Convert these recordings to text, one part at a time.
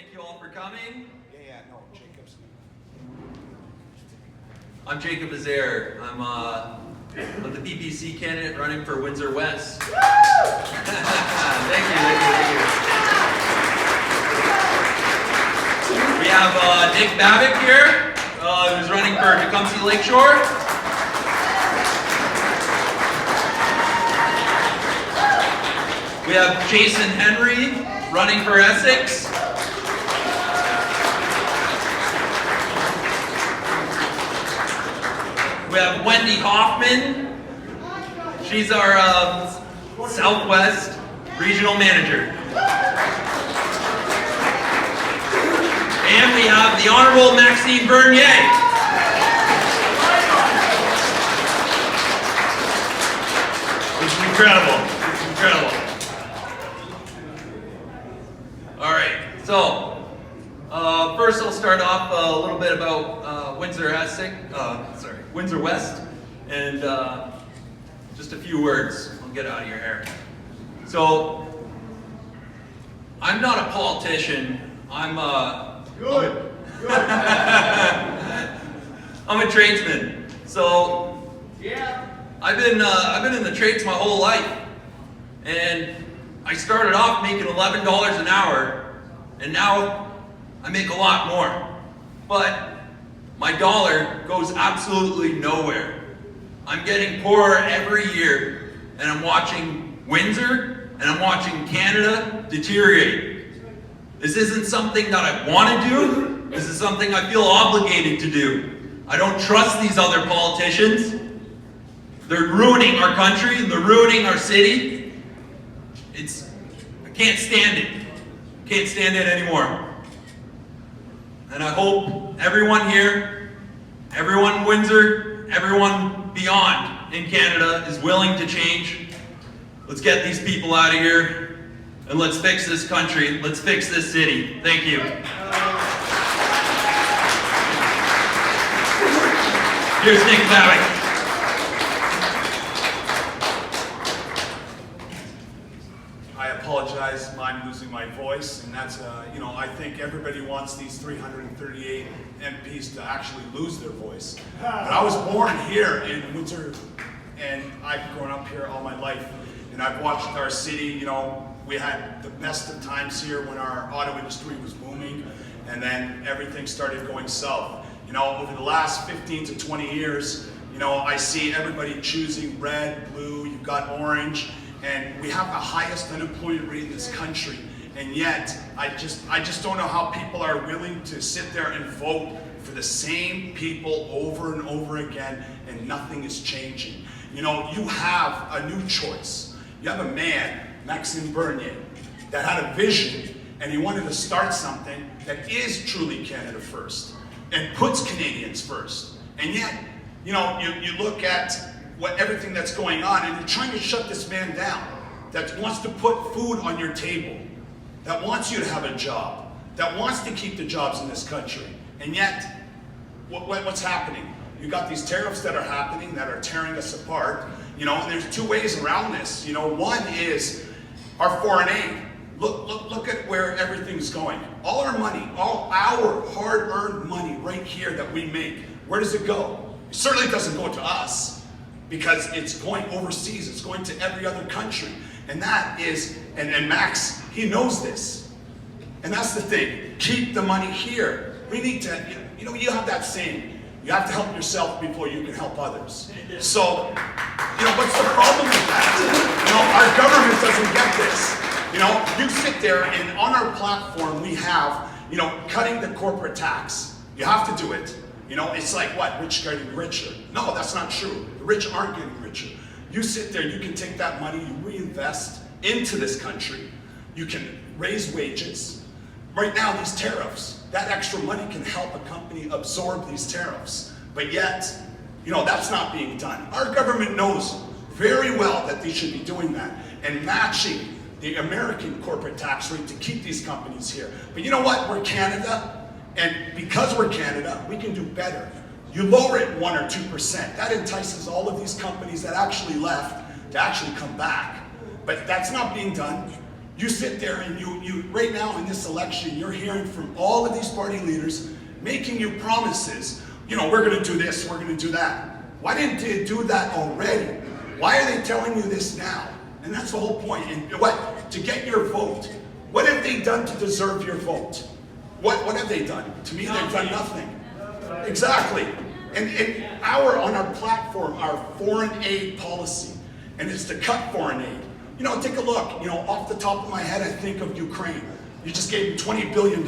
Thank you all for coming. No, Jacob's. I'm Jacob Bezaire. I'm the PPC candidate running for Windsor West. Thank you. We have Babic here, who's running for Tecumseh Lakeshore. We have Jason Henry running for Essex. We have Wendy Hoffman. She's our Southwest Regional Manager. And we have the Honorable Maxine. Which is incredible. All right, so first I'll start off a little bit about Windsor West, and just a few words. I'll get out of your hair. So, I'm not a politician. I'm Good. I'm a tradesman. So, Yeah. I've been in the trades my whole life, and I started off making $11 an hour, and now I make a lot more. But my dollar goes absolutely nowhere. I'm getting poorer every year, and I'm watching Windsor and I'm watching Canada deteriorate. This isn't something that I want to do. This is something I feel obligated to do. I don't trust these other politicians. They're ruining our country and they're ruining our city. I can't stand it. Can't stand it anymore. And I hope everyone here, everyone in Windsor, everyone beyond in Canada is willing to change. Let's get these people out of here and let's fix this country. Let's fix this city. Thank you. Here's Nick Babic. I apologize, I'm losing my voice, and that's, I think everybody wants these 338 MPs to actually lose their voice. But I was born here in Windsor, and I've grown up here all my life, and I've watched our city, we had the best of times here when our auto industry was booming, and then everything started going south. Over the last 15 to 20 years, I see everybody choosing red, blue, you've got orange, and we have the highest unemployment rate in this country, and yet I just don't know how people are willing to sit there and vote for the same people over and over again, and nothing is changing. You have a new choice. You have a man, Maxine, that had a vision, and he wanted to start something that is truly Canada first, and puts Canadians first. And yet, you look at everything that's going on, and you're trying to shut this man down, that wants to put food on your table, that wants you to have a job, that wants to keep the jobs in this country. And yet, what's happening? You got these tariffs that are happening that are tearing us apart. There's two ways around this. One is our foreign aid. Look at where everything's going. All our money, all our hard-earned money right here that we make, where does it go? It certainly doesn't go to us, because it's going overseas, it's going to every other country. And that is, and Max, he knows this. And that's the thing, keep the money here. We need to, you have that saying, you have to help yourself before you can help others. So, what's the problem with that? Our government doesn't get this. You sit there and on our platform we have, cutting the corporate tax. You have to do it. It's like what? Rich getting richer. No, that's not true. The rich aren't getting richer. You sit there, you can take that money, you reinvest into this country. You can raise wages. Right now, these tariffs, that extra money can help a company absorb these tariffs. But yet, that's not being done. Our government knows very well that they should be doing that and matching the American corporate tax rate to keep these companies here. But you know what? We're Canada. And because we're Canada, we can do better. You lower it 1 or 2%. That entices all of these companies that actually left to actually come back. But that's not being done. You sit there and you right now in this election, you're hearing from all of these party leaders making you promises. You know, we're going to do this, we're going to do that. Why didn't they do that already? Why are they telling you this now? And that's the whole point. And what? To get your vote. What have they done to deserve your vote? What have they done? To me, they've done nothing. Exactly. And on our platform, our foreign aid policy, and it's to cut foreign aid. You know, take a look. You know, off the top of my head, I think of Ukraine. You just gave them $20 billion.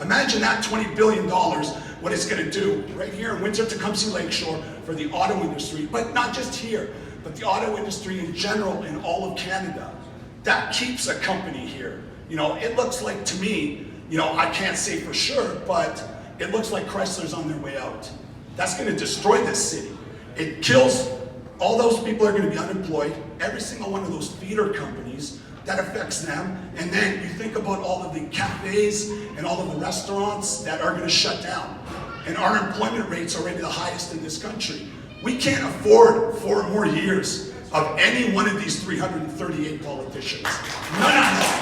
Imagine that $20 billion, what it's going to do right here in Windsor, Tecumseh, Lakeshore for the auto industry, but not just here, but the auto industry in general in all of Canada. That keeps a company here. You know, it looks like to me, you know, I can't say for sure, but it looks like Chrysler's on their way out. That's going to destroy this city. It kills, all those people are going to be unemployed, every single one of those feeder companies, that affects them. And then you think about all of the cafes and all of the restaurants that are going to shut down. And our employment rate's already the highest in this country. We can't afford 4 more years of any one of these 338 politicians. None of them.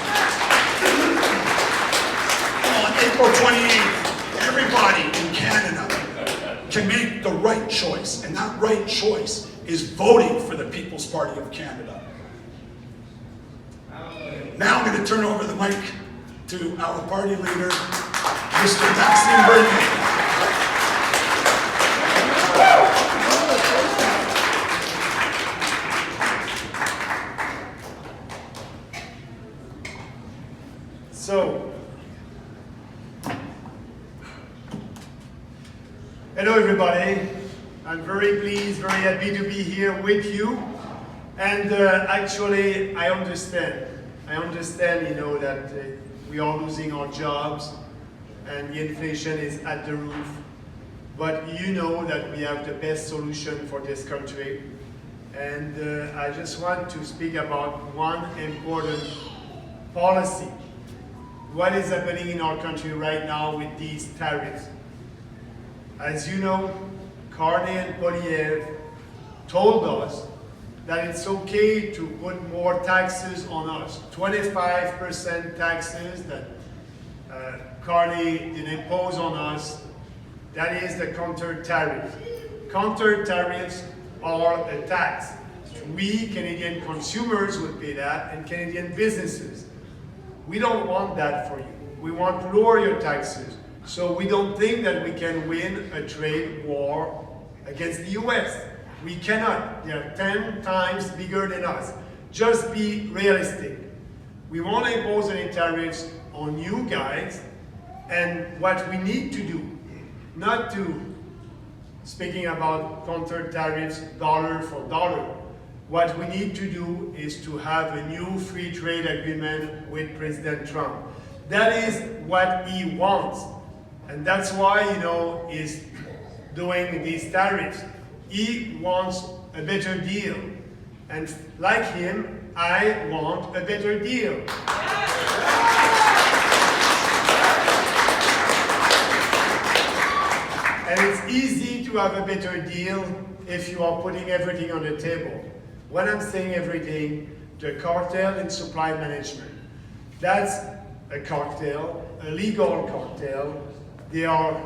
On April 28th, everybody in Canada can make the right choice. And that right choice is voting for the People's Party of Canada. Now I'm going to turn over the mic to our party leader, Mr. Maxine Bernay. So, hello everybody. I'm very pleased, very happy to be here with you. And actually, I understand, you know, that we are losing our jobs and the inflation is at the roof. But you know that we have the best solution for this country. And I just want to speak about one important policy. What is happening in our country right now with these tariffs? As you know, Carney and Bezaire told us that it's okay to put more taxes on us. 25% taxes that Carney did impose on us, that is the counter tariff. Counter tariffs are a tax. We Canadian consumers would pay that and Canadian businesses. We don't want that for you. We want to lower your taxes. So we don't think that we can win a trade war against the US. We cannot. They are 10 times bigger than us. Just be realistic. We won't impose any tariffs on you guys. And what we need to do, not to, speaking about counter tariffs dollar for dollar, what we need to do is to have a new free trade agreement with President Trump. That is what he wants. And that's why, you know, he's doing these tariffs. He wants a better deal. And like him, I want a better deal. And it's easy to have a better deal if you are putting everything on the table. When I'm saying everything, the cartel in supply management. That's a cartel, a legal cartel. They are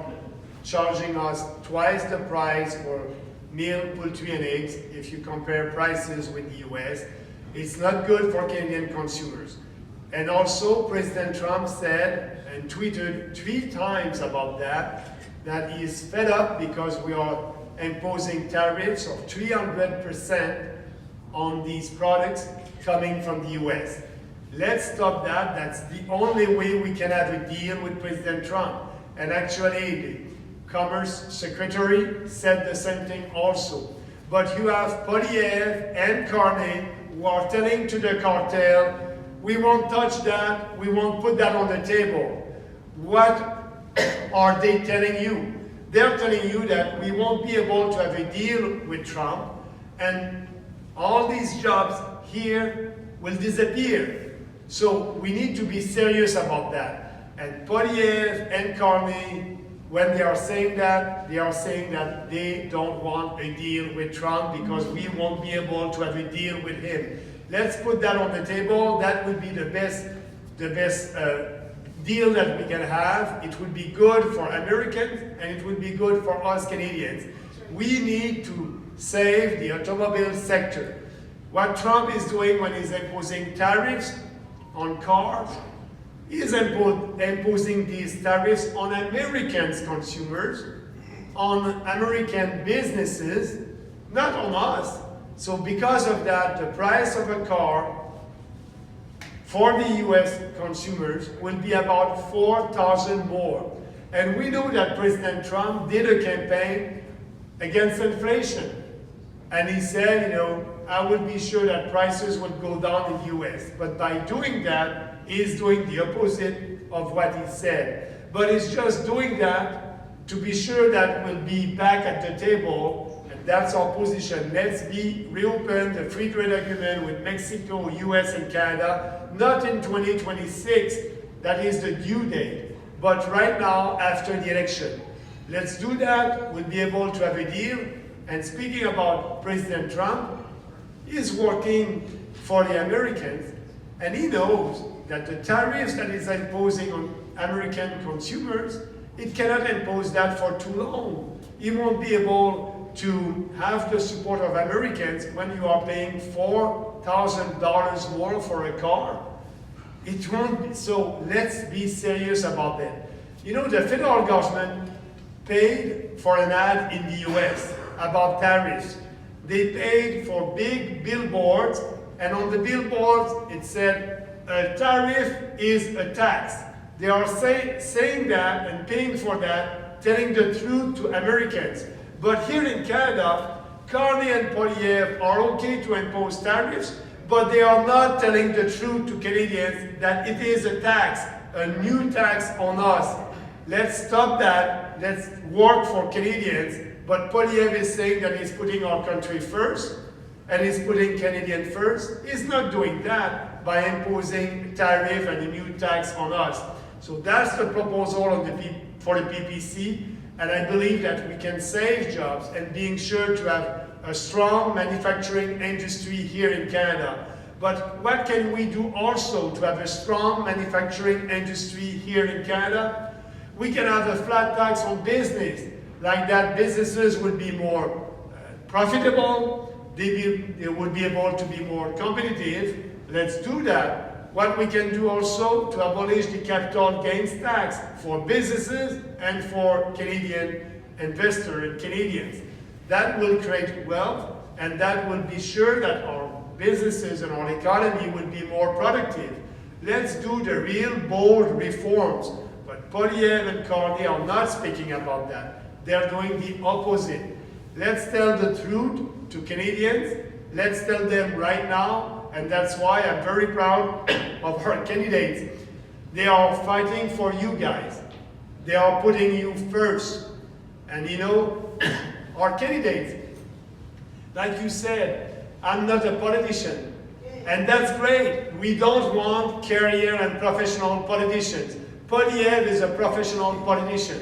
charging us twice the price for milk, poultry, and eggs if you compare prices with the US. It's not good for Canadian consumers. And also, President Trump said and tweeted 3 times about that he is fed up because we are imposing tariffs of 300% on these products coming from the US. Let's stop that. That's the only way we can have a deal with President Trump. And actually, the Commerce Secretary said the same thing also. But you have Bezaire and Carney who are telling to the cartel, we won't touch that, we won't put that on the table. What are they telling you? They're telling you that we won't be able to have a deal with Trump and all these jobs here will disappear. So we need to be serious about that. And Bezaire and Carney, when they are saying that they don't want a deal with Trump because we won't be able to have a deal with him. Let's put that on the table. That would be the best deal that we can have. It would be good for Americans and it would be good for us Canadians. We need to save the automobile sector. What Trump is doing when he's imposing tariffs on cars, he is imposing these tariffs on American consumers, on American businesses, not on us. So because of that, the price of a car for the US consumers will be about $4,000 more. And we know that President Trump did a campaign against inflation. And he said, I will be sure that prices would go down in the US. But by doing that, he's doing the opposite of what he said. But he's just doing that to be sure that we'll be back at the table. And that's our position. Let's reopen the free trade agreement with Mexico, US, and Canada, not in 2026, that is the due date, but right now after the election. Let's do that, we'll be able to have a deal. And speaking about President Trump, he's working for the Americans, and he knows that the tariffs that he's imposing on American consumers, it cannot impose that for too long. He won't be able to have the support of Americans when you are paying $4,000 more for a car. It won't be. So let's be serious about that. The federal government paid for an ad in the US about tariffs. They paid for big billboards, and on the billboards it said, a tariff is a tax. They are saying that and paying for that, telling the truth to Americans. But here in Canada, Carney and Poilievre are okay to impose tariffs, but they are not telling the truth to Canadians that it is a tax, a new tax on us. Let's stop that. Let's work for Canadians. But Poilievre is saying that he's putting our country first, and he's putting Canadian first. He's not doing that by imposing tariff and a new tax on us. So that's the proposal for the PPC, and I believe that we can save jobs and being sure to have a strong manufacturing industry here in Canada. But what can we do also to have a strong manufacturing industry here in Canada? We can have a flat tax on business. Like that, businesses would be more profitable, they would be able to be more competitive. Let's do that. What we can do also to abolish the capital gains tax for businesses and for Canadian investors and Canadians. That will create wealth, and that will be sure that our businesses and our economy will be more productive. Let's do the real bold reforms. But Poilievre and Carney are not speaking about that. They're doing the opposite. Let's tell the truth to Canadians. Let's tell them right now, and that's why I'm very proud of our candidates. They are fighting for you guys. They are putting you first. And our candidates, like you said, I'm not a politician. And that's great. We don't want career and professional politicians. Poilievre is a professional politician.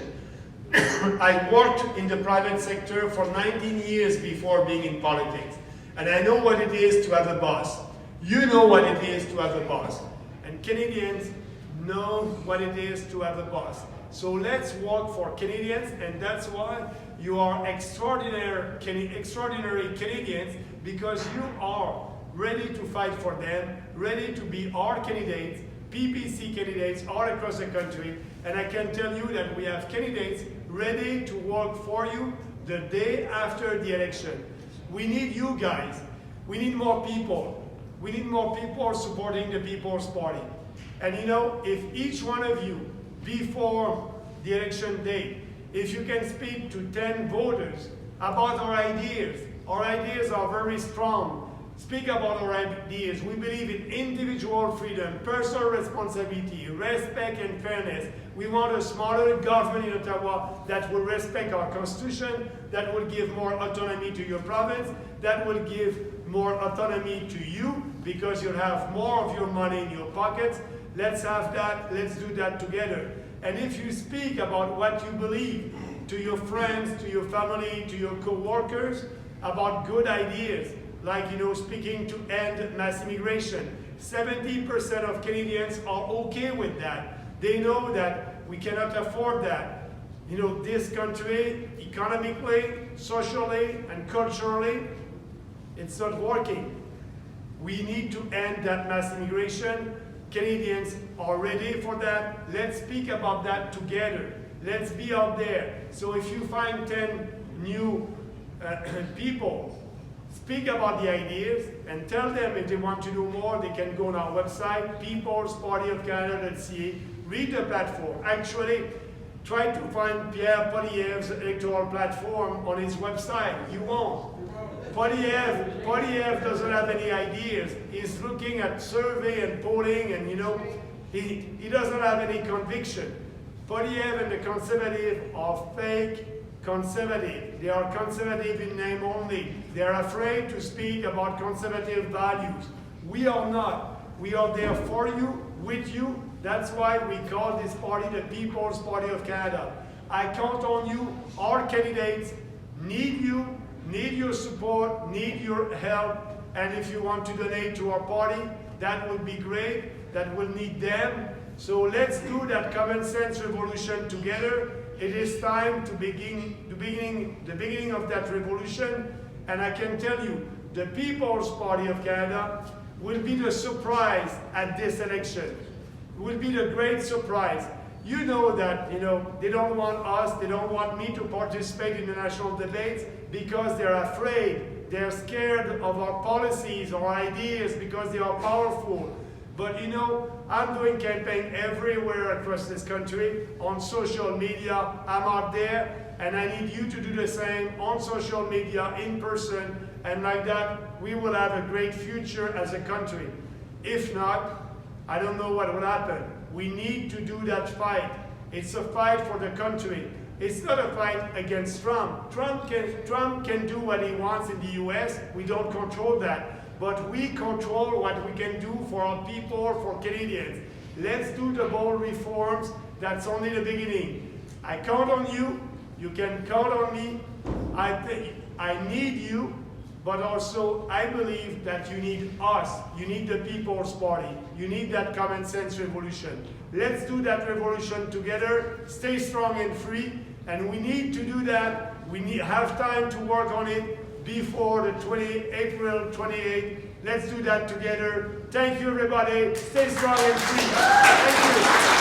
I worked in the private sector for 19 years before being in politics. And I know what it is to have a boss. You know what it is to have a boss. And Canadians know what it is to have a boss. So let's work for Canadians, and that's why you are extraordinary Canadians, because you are ready to fight for them, ready to be our candidates, PPC candidates all across the country. And I can tell you that we have candidates ready to work for you the day after the election. We need you guys. We need more people. We need more people supporting the People's Party. And if each one of you, before the election date, if you can speak to 10 voters about our ideas are very strong. Speak about our ideas. We believe in individual freedom, personal responsibility, respect and fairness. We want a smaller government in Ottawa that will respect our Constitution, that will give more autonomy to your province, that will give more autonomy to you because you'll have more of your money in your pockets. Let's have that. Let's do that together. And if you speak about what you believe to your friends, to your family, to your co-workers, about good ideas, like, speaking to end mass immigration. 70% of Canadians are okay with that. They know that we cannot afford that. This country, economically, socially, and culturally, it's not working. We need to end that mass immigration. Canadians are ready for that. Let's speak about that together. Let's be out there. So if you find 10 new people, speak about the ideas and tell them if they want to do more, they can go on our website, peoplespartyofcanada.ca, read the platform. Actually, try to find Pierre Poilievre's electoral platform on his website. You won't. Poilievre doesn't have any ideas. He's looking at survey and polling, and he doesn't have any conviction. Poilievre and the conservative are fake conservative. They are conservative in name only. They're afraid to speak about conservative values. We are not. We are there for you, with you. That's why we call this party the People's Party of Canada. I count on you. Our candidates need you, need your support, need your help. And if you want to donate to our party, that would be great. That will need them. So let's do that common sense revolution together. It is time to begin the beginning of that revolution. And I can tell you, the People's Party of Canada will be the surprise at this election. It will be the great surprise. You know that, they don't want us, they don't want me to participate in the national debates because they're afraid. They're scared of our policies or ideas because they are powerful. But I'm doing campaign everywhere across this country, on social media. I'm out there, and I need you to do the same on social media, in person, and like that, we will have a great future as a country. If not, I don't know what will happen. We need to do that fight. It's a fight for the country. It's not a fight against Trump. Trump can do what he wants in the US. We don't control that. But we control what we can do for our people, for Canadians. Let's do the bold reforms. That's only the beginning. I count on you. You can count on me. I need you, but also I believe that you need us. You need the People's Party. You need that common sense revolution. Let's do that revolution together. Stay strong and free. And we need to do that. We have time to work on it before the April 28th. Let's do that together. Thank you, everybody. Stay strong and free. Thank you.